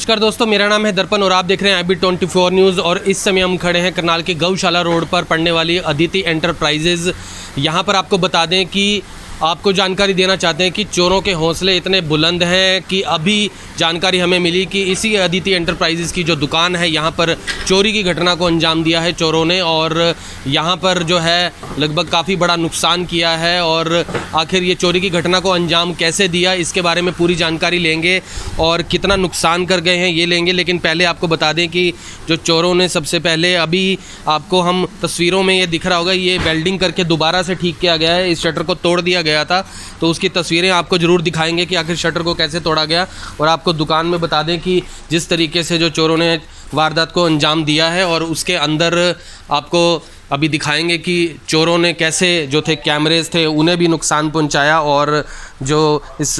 नमस्कार दोस्तों, मेरा नाम है दर्पण और आप देख रहे हैं IB24 न्यूज़। और इस समय हम खड़े हैं करनाल के गौशाला रोड पर पड़ने वाली अदिति एंटरप्राइजेज़। यहाँ पर आपको बता दें कि आपको जानकारी देना चाहते हैं कि चोरों के हौसले इतने बुलंद हैं कि अभी जानकारी हमें मिली कि इसी अदिति एंटरप्राइजेज़ की जो दुकान है यहाँ पर चोरी की घटना को अंजाम दिया है चोरों ने। और यहाँ पर जो है लगभग काफ़ी बड़ा नुकसान किया है। और आखिर ये चोरी की घटना को अंजाम कैसे दिया, इसके बारे में पूरी जानकारी लेंगे और कितना नुकसान कर गए हैं ये लेंगे। लेकिन पहले आपको बता दें कि जो चोरों ने सबसे पहले, अभी आपको हम तस्वीरों में ये दिख रहा होगा, ये वेल्डिंग करके दोबारा से ठीक किया गया है। इस शटर को तोड़ दिया गया था, तो उसकी तस्वीरें आपको ज़रूर दिखाएंगे कि आखिर शटर को कैसे तोड़ा गया। और आपको दुकान में बता दें कि जिस तरीके से जो चोरों ने वारदात को अंजाम दिया है, और उसके अंदर आपको अभी दिखाएंगे कि चोरों ने कैसे जो थे कैमरेज थे उन्हें भी नुकसान पहुंचाया। और जो इस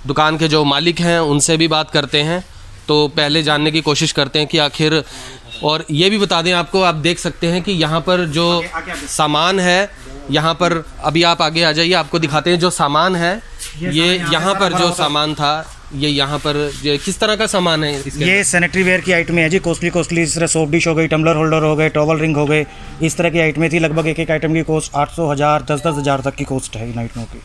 दुकान के जो मालिक हैं उनसे भी बात करते हैं, तो पहले जानने की कोशिश करते हैं कि आखिर। और ये भी बता दें आपको, आप देख सकते हैं कि यहाँ पर जो सामान है, यहाँ पर अभी आप आगे आ जाइए, आपको दिखाते हैं जो सामान है। ये यहाँ पर जो सामान था, ये यहाँ पर ये किस तरह का सामान है इसके? ये सैनिटरी वेयर की आइटम है जी। कॉस्टली इस तरह सोप डिश हो गई, टम्बलर होल्डर हो गए, टॉवल रिंग हो गए, इस तरह की आइटमें थी। लगभग एक आइटम की कॉस्ट 800, 1000, 10-10 हज़ार तक की कॉस्ट है इन आइटमों की।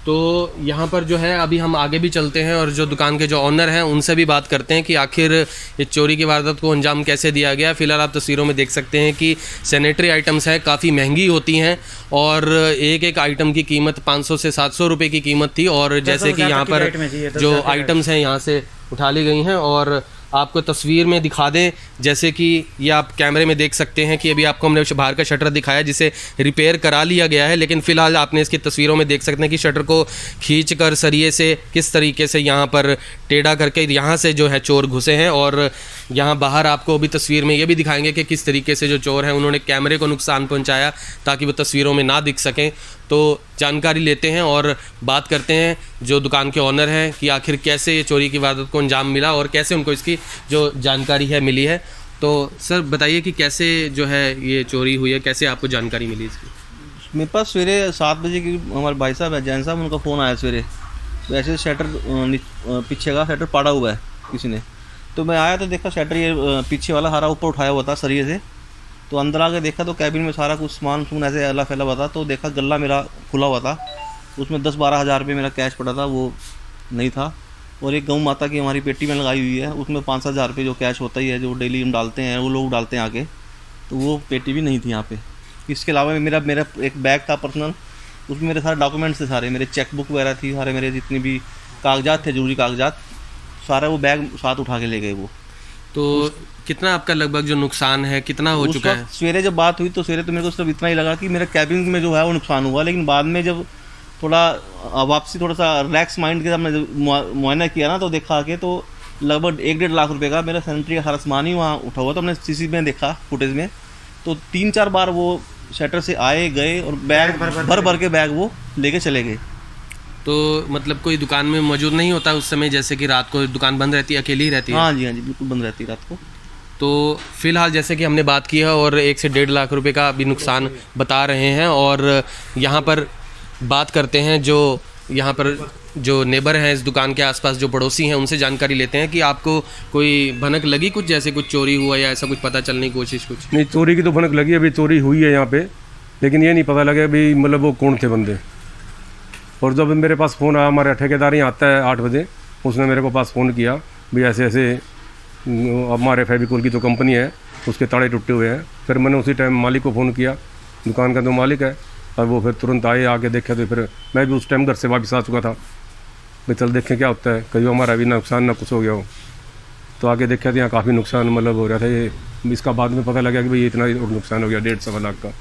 तो यहाँ पर जो है अभी हम आगे भी चलते हैं और जो दुकान के जो ऑनर हैं उनसे भी बात करते हैं कि आखिर ये चोरी की वारदात को अंजाम कैसे दिया गया। फिलहाल आप तस्वीरों में देख सकते हैं कि सैनिटरी आइटम्स हैं, काफ़ी महंगी होती हैं और एक एक आइटम की कीमत 500 से 700 रुपये की कीमत थी। और जैसे कि यहाँ पर जो आइटम्स हैं यहाँ से उठा ली गई हैं। और आपको तस्वीर में दिखा दें, जैसे कि ये आप कैमरे में देख सकते हैं कि अभी आपको हमने बाहर का शटर दिखाया जिसे रिपेयर करा लिया गया है। लेकिन फ़िलहाल आपने इसकी तस्वीरों में देख सकते हैं कि शटर को खींचकर सरिये से किस तरीके से यहाँ पर टेढ़ा करके यहाँ से जो है चोर घुसे हैं। और यहाँ बाहर आपको अभी तस्वीर में ये भी दिखाएंगे कि किस तरीके से जो चोर हैं उन्होंने कैमरे को नुकसान पहुँचाया ताकि वो तस्वीरों में ना दिख सकें। तो जानकारी लेते हैं और बात करते हैं जो दुकान के ऑनर हैं कि आखिर कैसे ये चोरी की वारदात को अंजाम मिला और कैसे उनको इसकी जो जानकारी है मिली है। तो सर बताइए कि कैसे जो है ये चोरी हुई है, कैसे आपको जानकारी मिली इसकी? मेरे पास सवेरे 7 बजे की हमारे भाई साहब है, जैन साहब, उनका फ़ोन आया सवेरे। वैसे शटर पीछे का शटर पड़ा हुआ है किसी ने, तो मैं आया तो देखा शटर ये पीछे वाला हारा ऊपर उठाया हुआ था सरिये से। तो अंदर आके देखा तो कैबिन में सारा कुछ सामान ऐसे अला फैला हुआ था। तो देखा गल्ला मेरा खुला हुआ था, उसमें 10-12 हज़ार रुपये मेरा कैश पड़ा था, वो नहीं था। और एक गऊ माता की हमारी पेटी में लगाई हुई है, उसमें 5-7 हज़ार रुपये जो कैश होता ही है, जो डेली हम डालते हैं, वो लोग डालते हैं आके, तो वो पेटी भी नहीं थी यहाँ पे। इसके अलावा मेरा एक बैग था पर्सनल, उसमें मेरे सारे डॉक्यूमेंट्स थे, सारे मेरे चेकबुक वगैरह थी, सारे मेरे जितने भी कागजात थे, जरूरी कागजात, सारा वो बैग साथ उठा के ले गए वो। तो कितना आपका लगभग जो नुकसान है कितना हो चुका है? सवेरे जब बात हुई तो सवेरे तो मेरे को सिर्फ इतना ही लगा कि मेरे कैबिन में जो है वो नुकसान हुआ। लेकिन बाद में जब थोड़ा वापसी थोड़ा सा रिलैक्स माइंड के साथ मैंने मुआयना किया ना, तो देखा कि तो लगभग 1-1.5 लाख रुपए का मेरा सैनिटरी का सारा सामान ही वहाँ उठा हुआ। तो हमने CC में देखा फुटेज में, तो 3-4 बार वो शटर से आए गए और बैग भर के बैग वो लेके चले गए। तो मतलब कोई दुकान में मौजूद नहीं होता उस समय, जैसे कि रात को दुकान बंद रहती है, अकेली ही रहती है? हाँ जी बिल्कुल बंद रहती है रात को। तो फिलहाल जैसे कि हमने बात की है और 1 से 1.5 लाख रुपए का भी नुकसान बता रहे हैं। और यहाँ पर बात करते हैं जो यहाँ पर जो नेबर हैं इस दुकान के आसपास जो पड़ोसी हैं उनसे जानकारी लेते हैं कि आपको कोई भनक लगी कुछ, जैसे कुछ चोरी हुआ या ऐसा कुछ पता चलने की कोशिश? कुछ नहीं, चोरी की तो भनक लगी, अभी चोरी हुई है यहाँ पे, लेकिन ये नहीं पता लगा अभी मतलब वो कौन थे बंदे। और जब मेरे पास फ़ोन आया, हमारा ठेकेदार ही आता है 8 बजे, उसने मेरे को पास फ़ोन किया भाई ऐसे ऐसे हमारे फेविकोल की जो कंपनी है उसके ताले टूटे हुए हैं। फिर मैंने उसी टाइम मालिक को फ़ोन किया, दुकान का जो मालिक है, और वो फिर तुरंत आए, आके देखा। तो फिर मैं भी उस टाइम घर से वापस आ चुका था, भाई चल देखें क्या होता है, कहीं हमारा भी नुकसान ना कुछ हो गया हो। तो आगे देखा तो यहाँ काफ़ी नुकसान मतलब हो रहा था। ये इसका बाद में पता लगा कि भाई इतना नुकसान हो गया 1.5 लाख का।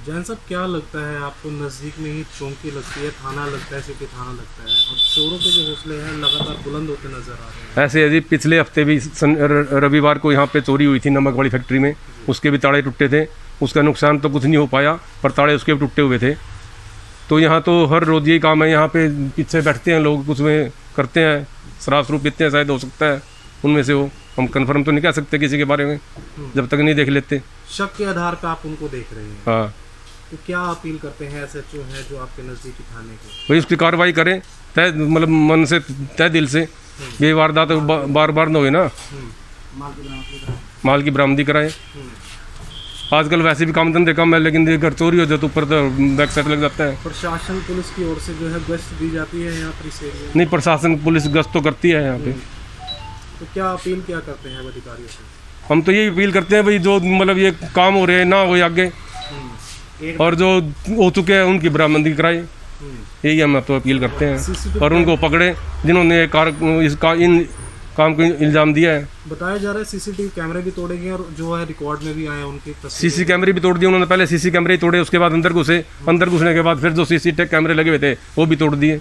जैन साहब क्या लगता है आपको, नज़दीक में ही चौकी लगती है, थाना लगता है, सिटी थाना लगता है, और चोरों के जो हौसले हैं लगातार बुलंद होते नजर आ रहे हैं? ऐसे है जी, पिछले हफ्ते भी रविवार को यहाँ पे चोरी हुई थी नमक वाली फैक्ट्री में, उसके भी ताले टूटे थे। उसका नुकसान तो कुछ नहीं हो पाया, पर ताले उसके भी टूटे हुए थे। तो यहाँ तो हर रोज़ यही काम है, यहाँ पे पीछे बैठते हैं लोग, कुछ में करते हैं, शराब शरूब पीते हैं, शायद हो सकता है उनमें से हो। हम कंफर्म तो नहीं कह सकते किसी के बारे में जब तक नहीं देख लेते। शक के आधार पर आप उनको देख रहे हैं? हाँ। तो क्या अपील करते हैं SHO है जो आपके नज़दीकी थाने के? भाई उसकी कार्रवाई करें, तय मतलब मन से, तय दिल से, ये वारदात बार बार न हुए ना, माल की बरामदी कराएं। आजकल वैसे भी काम धंधे कम है, लेकिन अगर चोरी हो जाए तो ऊपर तो बैक साइड लग जाता है। प्रशासन पुलिस की ओर से जो है गश्त दी जाती है यहाँ पर इस एरिया में? नहीं, प्रशासन पुलिस गश्त तो करती है यहाँ पे। तो क्या अपील क्या करते हैं अधिकारियों से? हम तो यही अपील करते हैं भाई, जो मतलब ये काम हो रहे हैं ना हो आगे, और जो हो चुके हैं उनकी बरामदी कराए, यही हम तो अपील करते हैं। और उनको पकड़े जिन्होंने इन काम को इल्ज़ाम दिया है। बताया जा रहा है सीसीटीवी कैमरे भी तोड़े गए और जो है रिकॉर्ड में भी आए हैं उनकी तस्वीरें। सीसी कैमरे भी तोड़ दिए उन्होंने, पहले सीसी कैमरे ही तोड़े, उसके बाद अंदर घुसे, अंदर घुसने के बाद फिर जो सीसीटीवी कैमरे लगे हुए थे वो भी तोड़ दिए।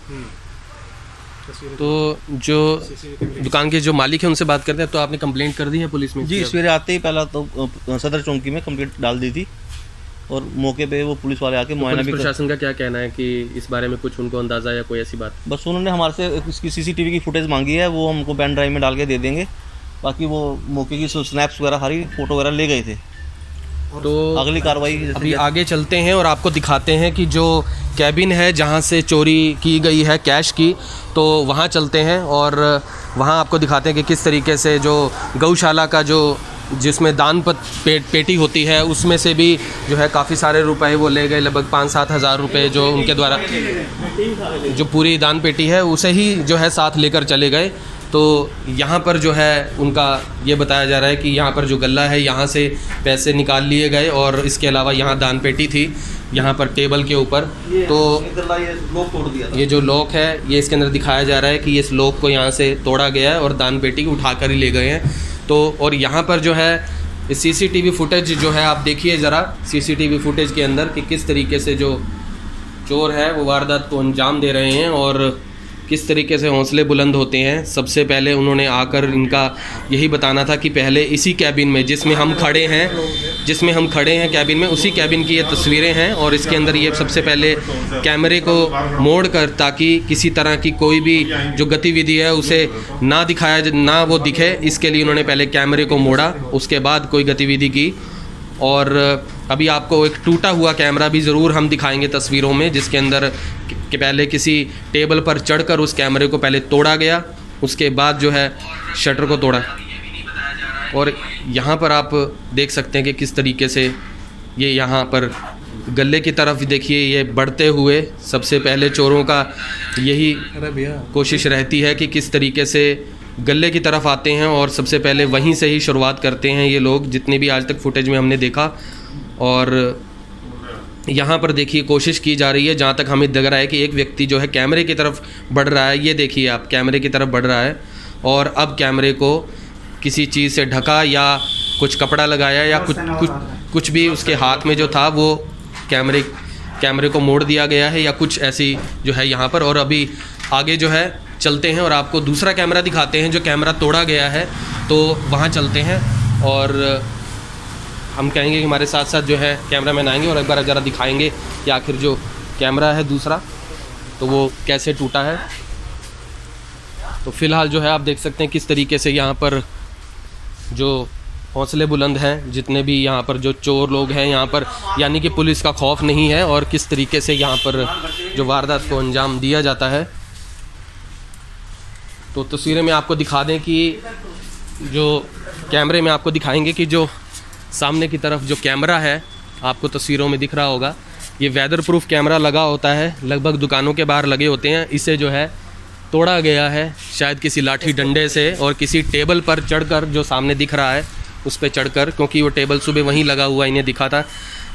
तो जो दुकान के जो मालिक है उनसे बात करते हैं। तो आपने कंप्लेंट कर दी है पुलिस में? जी, सवेरे आते ही पहला तो सदर चौकी में कंप्लेंट डाल दी थी, और मौके पे वो पुलिस वाले आके मुआयना भी प्रशासन का क्या कहना है कि इस बारे में कुछ उनको अंदाजा या कोई ऐसी बात? बस उन्होंने हमारे से इसकी सीसीटीवी की फुटेज मांगी है, वो हमको पेन ड्राइव में डाल के दे देंगे। बाकी वो मौके की स्नैप्स वगैरह सारी फोटो वगैरह ले गए थे। तो अगली कार्रवाई अभी आगे चलते हैं और आपको दिखाते हैं कि जो कैबिन है जहां से चोरी की गई है कैश की, तो वहां चलते हैं और वहां आपको दिखाते हैं कि किस तरीके से जो गौशाला का जो जिसमें दान पेटी होती है उसमें से भी जो है काफ़ी सारे रुपए वो ले गए, लगभग 5-7 हज़ार रुपये जो उनके द्वारा जो पूरी दान पेटी है उसे ही जो है साथ लेकर चले गए। तो यहाँ पर जो है उनका ये बताया जा रहा है कि यहाँ पर जो गल्ला है यहाँ से पैसे निकाल लिए गए, और इसके अलावा यहाँ दान पेटी थी यहाँ पर टेबल के ऊपर। तो लॉक तोड़ दिया था। ये जो लॉक है ये इसके अंदर दिखाया जा रहा है कि इस लॉक को यहाँ से तोड़ा गया है और दान पेटी को उठा कर ही ले गए हैं। तो और यहाँ पर जो है सीसीटीवी फुटेज जो है आप देखिए ज़रा, सीसीटीवी फुटेज के अंदर कि किस तरीके से जो चोर है वो वारदात को अंजाम दे रहे हैं और किस तरीके से हौसले बुलंद होते हैं। सबसे पहले उन्होंने आकर इनका यही बताना था कि पहले इसी कैबिन में जिसमें हम खड़े हैं कैबिन में, उसी कैबिन की ये तस्वीरें हैं, और इसके अंदर ये सबसे पहले कैमरे को मोड़ कर ताकि किसी तरह की कोई भी जो गतिविधि है उसे ना वो दिखे, इसके लिए उन्होंने पहले कैमरे को मोड़ा, उसके बाद कोई गतिविधि की। और अभी आपको एक टूटा हुआ कैमरा भी ज़रूर हम दिखाएंगे तस्वीरों में, जिसके अंदर कि पहले किसी टेबल पर चढ़कर उस कैमरे को पहले तोड़ा गया, उसके बाद जो है शटर को तोड़ा। और यहाँ पर आप देख सकते हैं कि किस तरीके से ये यहाँ पर गले की तरफ देखिए ये बढ़ते हुए, सबसे पहले चोरों का यही कोशिश रहती है कि किस तरीके से गले की तरफ आते हैं और सबसे पहले वहीं से ही शुरुआत करते हैं ये लोग, जितने भी आज तक फुटेज में हमने देखा। और यहाँ पर देखिए कोशिश की जा रही है, जहाँ तक हमें लग रहा है कि एक व्यक्ति जो है कैमरे की तरफ बढ़ रहा है, ये देखिए आप कैमरे की तरफ बढ़ रहा है, और अब कैमरे को किसी चीज़ से ढका या कुछ कपड़ा लगाया या कुछ भी उसके हाथ में जो था वो कैमरे को मोड़ दिया गया है या कुछ ऐसी जो है यहाँ पर। और अभी आगे जो है चलते हैं और आपको दूसरा कैमरा दिखाते हैं, जो कैमरा तोड़ा गया है, तो वहाँ चलते हैं और हम कहेंगे कि हमारे साथ साथ जो है कैमरामैन आएंगे और एक बार ज़रा दिखाएंगे कि आखिर जो कैमरा है दूसरा तो वो कैसे टूटा है। तो फ़िलहाल जो है आप देख सकते हैं किस तरीके से यहाँ पर जो हौसले बुलंद हैं, जितने भी यहाँ पर जो चोर लोग हैं यहाँ पर, यानी कि पुलिस का खौफ नहीं है, और किस तरीके से यहाँ पर जो वारदात को अंजाम दिया जाता है। तो तस्वीरें में आपको दिखा दें कि जो कैमरे में आपको दिखाएंगे कि जो सामने की तरफ जो कैमरा है आपको तस्वीरों में दिख रहा होगा, ये वेदर प्रूफ कैमरा लगा होता है, लगभग दुकानों के बाहर लगे होते हैं। इसे जो है तोड़ा गया है शायद किसी लाठी डंडे से, और किसी टेबल पर चढ़कर जो सामने दिख रहा है उस पर चढ़कर, क्योंकि वो टेबल सुबह वहीं लगा हुआ इन्हें दिखा था।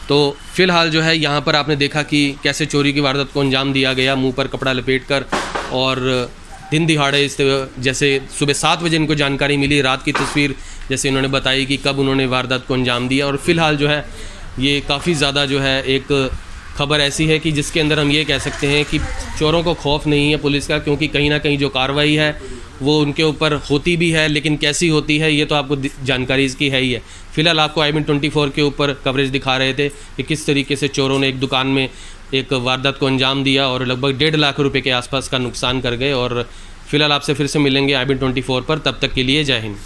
तो फ़िलहाल जो है यहाँ पर आपने देखा कि कैसे चोरी की वारदात को अंजाम दिया गया, मुंह पर कपड़ा लपेटकर, और दिन दिहाड़े इस जैसे सुबह 7 बजे इनको जानकारी मिली, रात की तस्वीर जैसे इन्होंने बताई कि कब उन्होंने वारदात को अंजाम दिया। और फ़िलहाल जो है ये काफ़ी ज़्यादा जो है एक खबर ऐसी है कि जिसके अंदर हम ये कह सकते हैं कि चोरों को खौफ नहीं है पुलिस का, क्योंकि कहीं ना कहीं जो कार्रवाई है वो उनके ऊपर होती भी है, लेकिन कैसी होती है ये तो आपको जानकारी इसकी है ही है। फ़िलहाल आपको IBN 24 के ऊपर कवरेज दिखा रहे थे कि किस तरीके से चोरों ने एक दुकान में एक वारदात को अंजाम दिया और लगभग 1.5 लाख रुपए के आसपास का नुकसान कर गए। और फिलहाल आपसे फिर से मिलेंगे IBN 24 पर, तब तक के लिए जय हिंद।